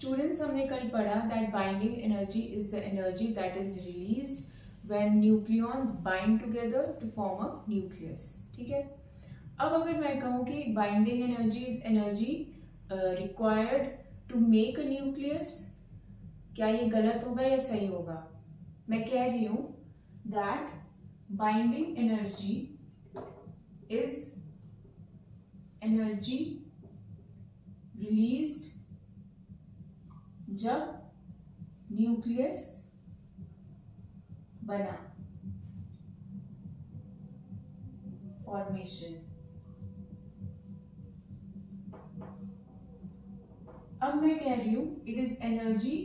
Students हमने कल पढ़ा that binding energy is the energy that is released when nucleons bind together to form a nucleus. ठीक है, अब अगर मैं कहूँ कि binding energy is energy required to make a nucleus, क्या ये गलत होगा या सही होगा? मैं कह रही हूँ that binding energy is energy released जब न्यूक्लियस बना, फॉर्मेशन। अब मैं कह रही हूं it is energy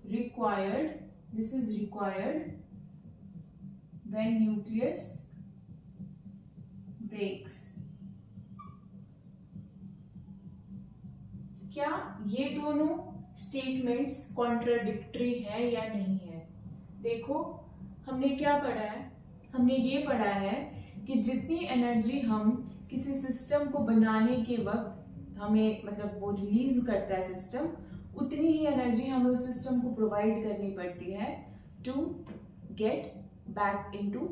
required, this is required when nucleus breaks. क्या ये दोनों स्टेटमेंट्स कॉन्ट्राडिक्टरी है या नहीं है? देखो, हमने क्या पढ़ा है? हमने ये पढ़ा है कि जितनी एनर्जी हम किसी सिस्टम को बनाने के वक्त हमें मतलब वो रिलीज करता है सिस्टम, उतनी ही एनर्जी हमें उस सिस्टम को प्रोवाइड करनी पड़ती है to get back into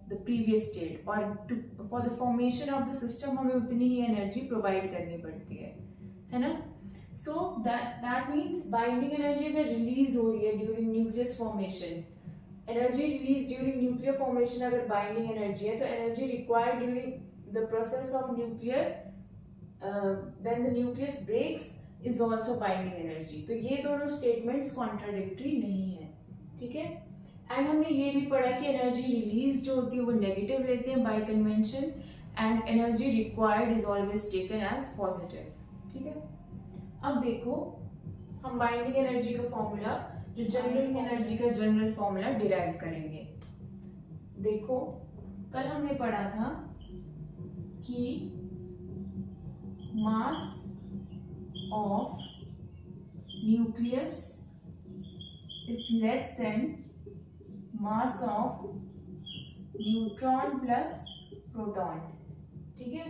the previous state, और for the formation of the system हमें उतनी ही एनर्जी प्रोवाइड करनी पड़ती है ना? So that means binding energy अगर रिलीज हो रही है during nucleus formation, energy release during nuclear formation अगर बाइंडिंग एनर्जी है, तो energy required during the process of nuclear when the nucleus breaks is also binding energy. तो ये दोनों स्टेटमेंट्स कॉन्ट्राडिक्टरी नहीं है। ठीक है, एंड हमने ये भी पढ़ा कि एनर्जी रिलीज जो होती है वो नेगेटिव लेते हैं by convention, and energy required is always taken as positive. ठीक है, अब देखो हम बाइंडिंग एनर्जी का फॉर्मूला, जो जनरल एनर्जी का जनरल फॉर्मूला डिराइव करेंगे। देखो, कल हमने पढ़ा था कि mass of nucleus is less than mass of neutron plus proton. ठीक है,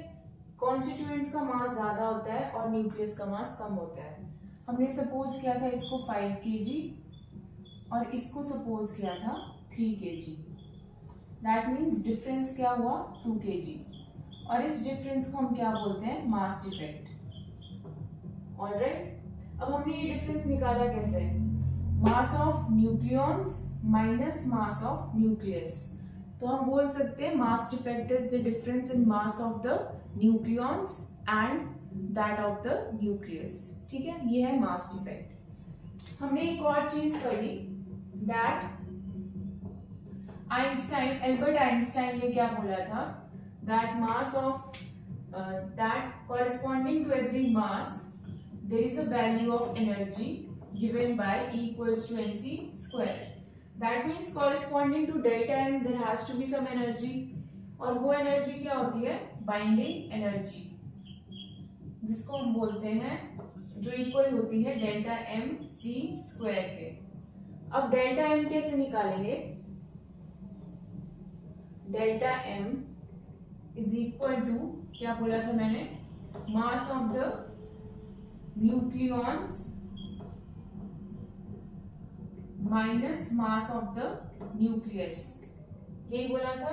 कॉन्स्टिट्यूएंट्स का मास ज्यादा होता है और न्यूक्लियस का मास कम होता है। हमने सपोज किया था इसको 5 kg और इसको सपोज किया था 3 kg। दैट मीन्स डिफरेंस क्या हुआ? 2 kg, और इस डिफरेंस को हम क्या बोलते हैं? Mass defect. ऑलराइट, अब हमने ये डिफरेंस निकाला कैसे? Mass of nucleons minus mass of nucleus. तो हम बोल सकते हैं mass defect is the difference in mass of the nucleons and that of the nucleus. ठीक है, ये है मास डिफेक्ट। हमने एक और चीज पढ़ी दैट एल्बर्ट आइंस्टाइन ने क्या बोला था? That mass of that corresponding to every mass there is a value of energy given by E equals to mc square. That means corresponding to delta m there has to be some energy, और वो energy क्या होती है? Binding energy, जिसको हम बोलते हैं, जो इक्वल होती है डेल्टा एम सी स्क्वायर के। अब डेल्टा एम कैसे निकालेंगे? Delta M is equal to, क्या बोला था मैंने? Mass of the nucleons minus mass of the nucleus, यही बोला था।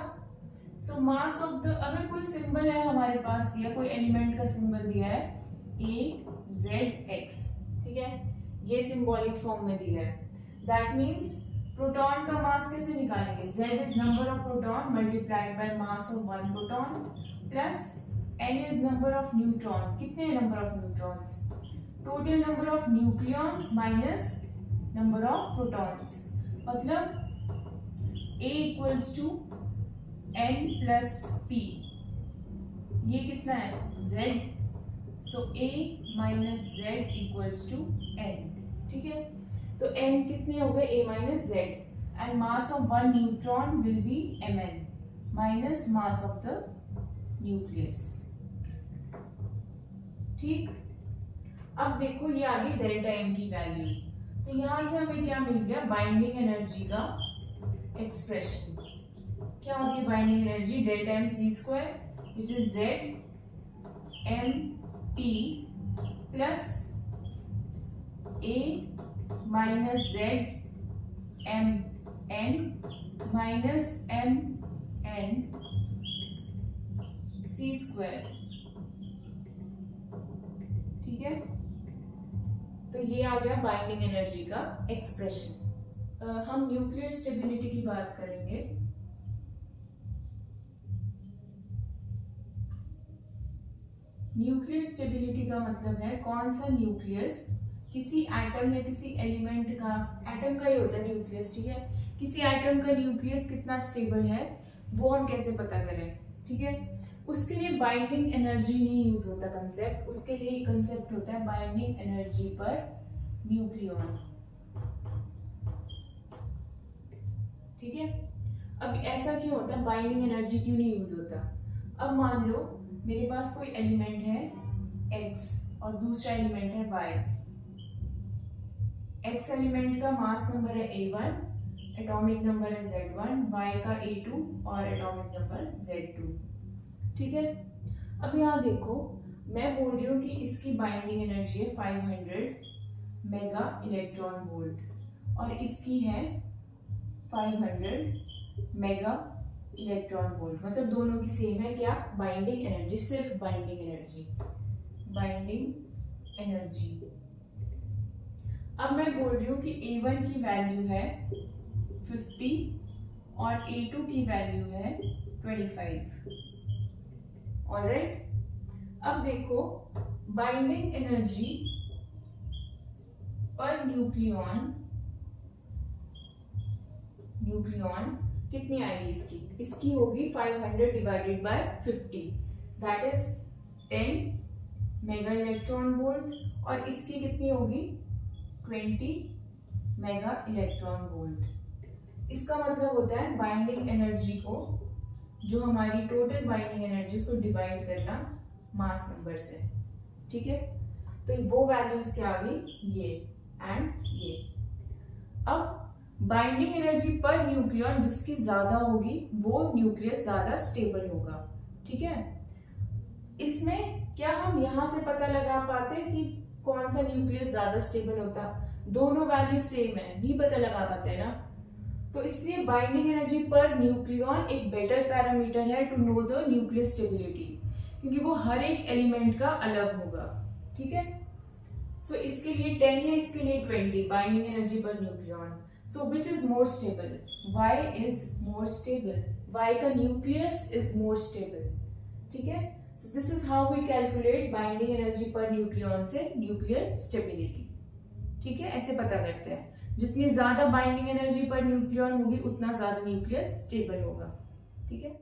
सो मास ऑफ द, अगर कोई सिंबल है हमारे पास दिया, कोई एलिमेंट का सिंबल दिया है AZX, ठीक है, ये सिंबॉलिक फॉर्म में दिया है। दैट मीन्स प्रोटॉन का मास कैसे निकालेंगे? Z is number of proton multiplied by mass of one proton plus N is number of neutron. कितने हैं number of neutrons? Total number of nucleons minus number of protons, मतलब A equals to N plus P। ये कितना है? Z। So A minus Z equals to N। ठीक है, तो N कितने हो गए? A minus Z, and mass of one neutron will be Mn minus mass of the nucleus. ठीक, अब देखो ये आ गई डेल्टा एम की वैल्यू। तो यहां से हमें क्या मिल गया? बाइंडिंग एनर्जी का एक्सप्रेशन। क्या होती है binding energy? Delta M C square which is Z M P plus A minus Z M N minus M N C square. ठीक है, तो ये आ गया बाइंडिंग एनर्जी का एक्सप्रेशन। हम न्यूक्लियर स्टेबिलिटी की बात करेंगे। न्यूक्लियर स्टेबिलिटी का मतलब है कौन सा न्यूक्लियस किसी एटम या किसी एलिमेंट का, एटम का ही होता है न्यूक्लियस, ठीक है, किसी एटम का न्यूक्लियस कितना स्टेबल है वो हम कैसे पता करें। ठीक है, उसके लिए बाइंडिंग एनर्जी नहीं यूज होता कंसेप्ट, उसके लिए कंसेप्ट होता है बाइंडिंग एनर्जी पर न्यूक्लियॉन। ठीक है, अब ऐसा क्यों होता है, बाइंडिंग एनर्जी क्यों नहीं यूज होता। अब मान लो मेरे पास कोई एलिमेंट है X और दूसरा एलिमेंट है Y। X एलिमेंट का मास नंबर है A1, एटॉमिक नंबर है Z1, Y का A2 और एटॉमिक नंबर Z2। ठीक है, अब यहाँ देखो मैं बोल रही हूँ कि इसकी बाइंडिंग एनर्जी है 500 मेगा इलेक्ट्रॉन वोल्ट और इसकी है 500 मेगा इलेक्ट्रॉन वोल्ट, मतलब दोनों की सेम है क्या, बाइंडिंग एनर्जी, सिर्फ बाइंडिंग एनर्जी, बाइंडिंग एनर्जी। अब मैं बोल रही हूँ कि A1 की वैल्यू है 50 और A2 की वैल्यू है 25। ऑलराइट, अब देखो बाइंडिंग एनर्जी पर न्यूक्लियॉन कितनी आएगी इसकी, इसकी होगी 500 divided by 50, that is 10 mega electron volt, और इसकी कितनी होगी 20 मेगा इलेक्ट्रॉन वोल्ट। इसका मतलब होता है बाइंडिंग एनर्जी को, जो हमारी टोटल बाइंडिंग एनर्जी, उसको डिवाइड करना मास नंबर से। ठीक है, तो वो वैल्यूज क्या आ गई, ये एंड ये। अब बाइंडिंग एनर्जी पर न्यूक्लियॉन जिसकी ज्यादा होगी वो न्यूक्लियस ज्यादा स्टेबल होगा। ठीक है, इसमें क्या हम यहां से पता लगा पाते कि कौन सा न्यूक्लियस ज्यादा स्टेबल होता, दोनों वैल्यू सेम है, नहीं पता लगा पाते ना, तो इसलिए बाइंडिंग एनर्जी पर न्यूक्लियॉन एक बेटर पैरामीटर है to know the nuclear stability, क्योंकि वो हर एक एलिमेंट का अलग होगा। ठीक है, सो इसके लिए 10 है, इसके लिए 20 बाइंडिंग एनर्जी पर nucleon. So which is more stable? Y is more stable. Y का nucleus is more stable. ठीक है? So this is how we calculate binding energy per nucleon से nuclear stability. ठीक है? ऐसे पता करते हैं। जितनी ज्यादा binding energy per nucleon होगी उतना ज्यादा nucleus stable होगा। ठीक है?